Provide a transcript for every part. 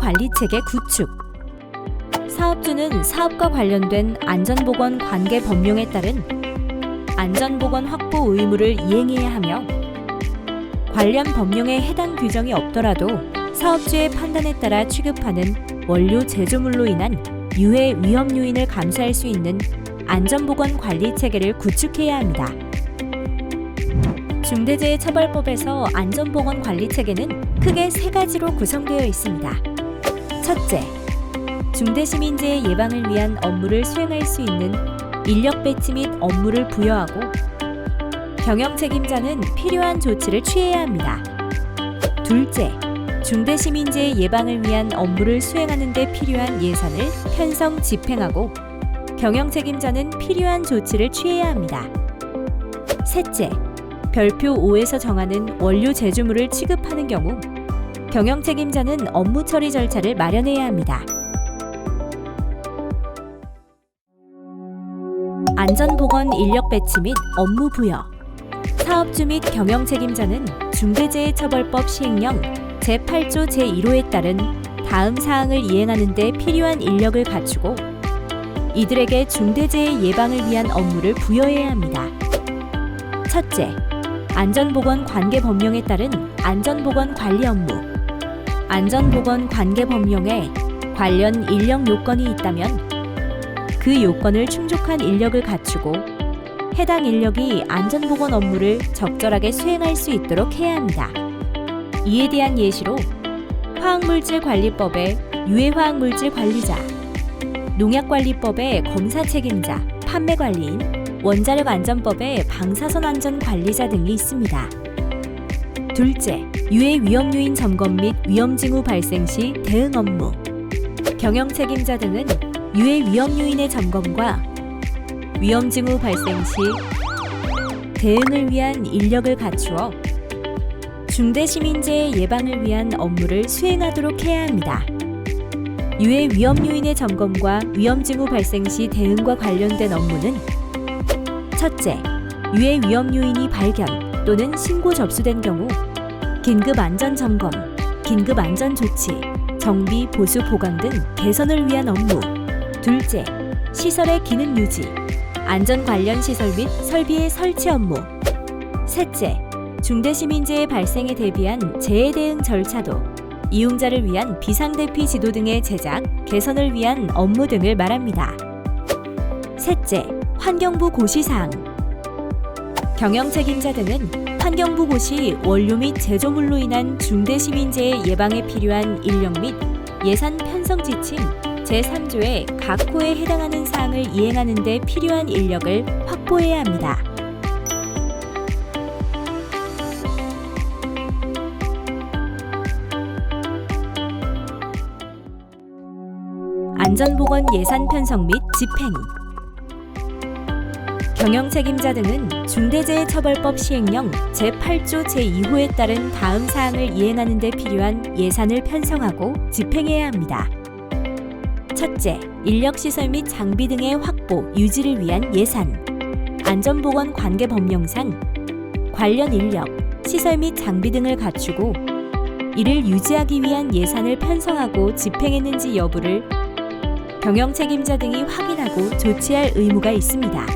관리체계 구축. 사업주는 사업과 관련된 안전보건 관계 법령에 따른 안전보건 확보 의무를 이행해야 하며, 관련 법령에 해당 규정이 없더라도 사업주의 판단에 따라 취급하는 원료 제조물로 인한 유해 위험 요인을 감수할 수 있는 안전보건 관리 체계를 구축해야 합니다. 중대재해처벌법에서 안전보건 관리 체계는 크게 세 가지로 구성되어 있습니다. 첫째, 중대시민재해 예방을 위한 업무를 수행할 수 있는 인력 배치 및 업무를 부여하고, 경영 책임자는 필요한 조치를 취해야 합니다. 둘째, 중대시민재해 예방을 위한 업무를 수행하는 데 필요한 예산을 편성 집행하고, 경영 책임자는 필요한 조치를 취해야 합니다. 셋째, 별표 5에서 정하는 원료 제조물을 취급하는 경우 경영 책임자는 업무 처리 절차를 마련해야 합니다. 안전보건 인력 배치 및 업무 부여. 사업주 및 경영 책임자는 중대재해처벌법 시행령 제8조 제1호에 따른 다음 사항을 이행하는 데 필요한 인력을 갖추고, 이들에게 중대재해 예방을 위한 업무를 부여해야 합니다. 첫째, 안전보건 관계 법령에 따른 안전보건 관리 업무. 안전보건 관계 법령에 관련 인력 요건이 있다면 그 요건을 충족한 인력을 갖추고, 해당 인력이 안전보건 업무를 적절하게 수행할 수 있도록 해야 합니다. 이에 대한 예시로 화학물질관리법의 유해화학물질 관리자, 농약관리법의 검사 책임자, 판매관리인, 원자력안전법의 방사선 안전 관리자 등이 있습니다. 둘째, 유해 위험 요인 점검 및 위험 징후 발생 시 대응 업무. 경영 책임자 등은 유해 위험 요인의 점검과 위험 징후 발생 시 대응을 위한 인력을 갖추어 중대시민재해 예방을 위한 업무를 수행하도록 해야 합니다. 유해 위험 요인의 점검과 위험 징후 발생 시 대응과 관련된 업무는: 첫째, 유해 위험 요인이 발견 또는 신고 접수된 경우 긴급 안전 점검, 긴급 안전 조치, 정비, 보수, 보강 등 개선을 위한 업무. 둘째, 시설의 기능 유지, 안전 관련 시설 및 설비의 설치 업무. 셋째, 중대시민재해 발생에 대비한 재해 대응 절차도, 이용자를 위한 비상대피 지도 등의 제작, 개선을 위한 업무 등을 말합니다. 셋째, 환경부 고시사항. 경영 책임자 등은 환경부 고시 원료 및 제조물로 인한 중대시민재해 예방에 필요한 인력 및 예산 편성 지침 제3조의 각 호에 해당하는 사항을 이행하는 데 필요한 인력을 확보해야 합니다. 안전보건 예산 편성 및 집행. 경영 책임자 등은 중대재해처벌법 시행령 제8조 제2호에 따른 다음 사항을 이행하는 데 필요한 예산을 편성하고 집행해야 합니다. 첫째, 인력시설 및 장비 등의 확보, 유지를 위한 예산. 안전보건 관계 법령상 관련 인력, 시설 및 장비 등을 갖추고 이를 유지하기 위한 예산을 편성하고 집행했는지 여부를 경영 책임자 등이 확인하고 조치할 의무가 있습니다.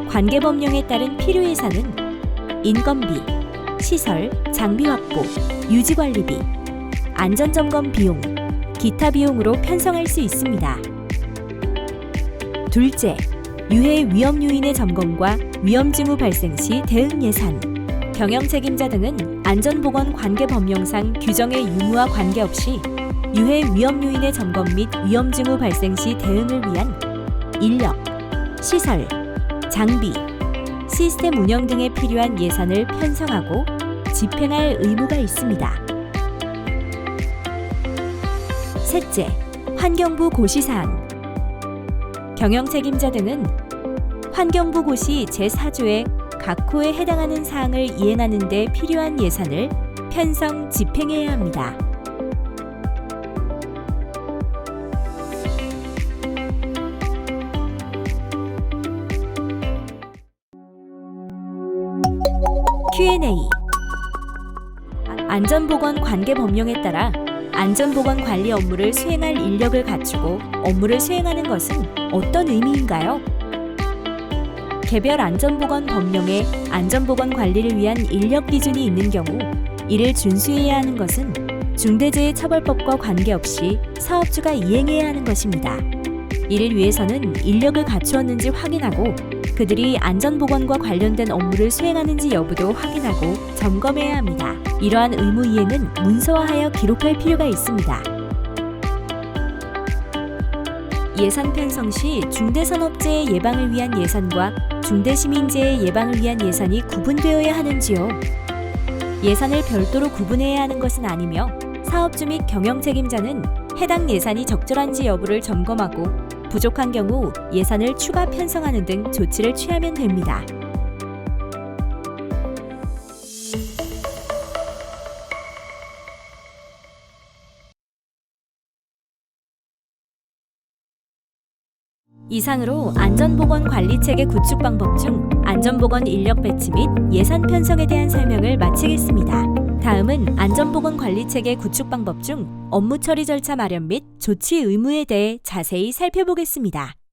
관계 법령에 따른 필요 예산은 인건비, 시설, 장비 확보, 유지 관리비, 안전점검 비용, 기타 비용으로 편성할 수 있습니다. 둘째, 유해 위험 요인의 점검과 위험 징후 발생 시 대응 예산. 경영 책임자 등은 안전보건 관계 법령상 규정의 유무와 관계없이 유해 위험 요인의 점검 및 위험 징후 발생 시 대응을 위한 인력, 시설, 장비, 시스템 운영 등에 필요한 예산을 편성하고 집행할 의무가 있습니다. 셋째, 환경부 고시사항. 경영 책임자 등은 환경부 고시 제4조의 각 호에 해당하는 사항을 이행하는 데 필요한 예산을 편성, 집행해야 합니다. Q&A. 안전보건 관계 법령에 따라 안전보건 관리 업무를 수행할 인력을 갖추고 업무를 수행하는 것은 어떤 의미인가요? 개별 안전보건 법령에 안전보건 관리를 위한 인력 기준이 있는 경우 이를 준수해야 하는 것은 중대재해처벌법과 관계없이 사업주가 이행해야 하는 것입니다. 이를 위해서는 인력을 갖추었는지 확인하고 그들이 안전보건과 관련된 업무를 수행하는지 여부도 확인하고 점검해야 합니다. 이러한 의무 이행은 문서화하여 기록할 필요가 있습니다. 예산 편성 시 중대산업재해 예방을 위한 예산과 중대시민재해 예방을 위한 예산이 구분되어야 하는지요? 예산을 별도로 구분해야 하는 것은 아니며 사업주 및 경영 책임자는 해당 예산이 적절한지 여부를 점검하고 부족한 경우 예산을 추가 편성하는 등 조치를 취하면 됩니다. 이상으로 안전보건 관리체계 구축 방법 중 안전보건 인력 배치 및 예산 편성에 대한 설명을 마치겠습니다. 다음은 안전보건 관리체계 구축 방법 중 업무 처리 절차 마련 및 조치 의무에 대해 자세히 살펴보겠습니다.